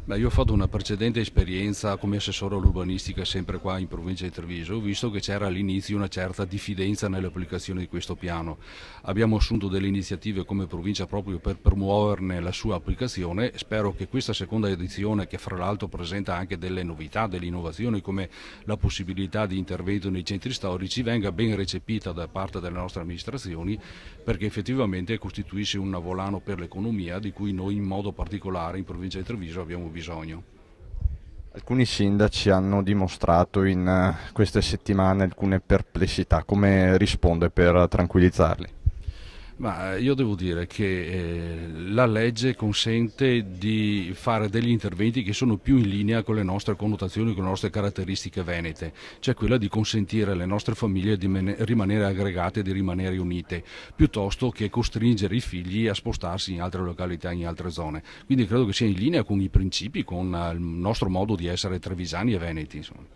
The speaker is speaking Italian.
Beh, io ho fatto una precedente esperienza come assessore all'urbanistica sempre qua in provincia di Treviso, ho visto che c'era all'inizio una certa diffidenza nell'applicazione di questo piano. Abbiamo assunto delle iniziative come provincia proprio per promuoverne la sua applicazione. Spero che questa seconda edizione, che fra l'altro presenta anche delle novità, delle innovazioni come la possibilità di intervento nei centri storici, venga ben recepita da parte delle nostre amministrazioni, perché effettivamente costituisce un volano per l'economia di cui noi in modo particolare in provincia di Treviso abbiamo bisogno. Alcuni sindaci hanno dimostrato in queste settimane alcune perplessità. Come risponde per tranquillizzarli? Ma io devo dire che la legge consente di fare degli interventi che sono più in linea con le nostre connotazioni, con le nostre caratteristiche venete, cioè quella di consentire alle nostre famiglie di rimanere aggregate e di rimanere unite, piuttosto che costringere i figli a spostarsi in altre località, in altre zone. Quindi credo che sia in linea con i principi, con il nostro modo di essere trevisani e veneti, insomma.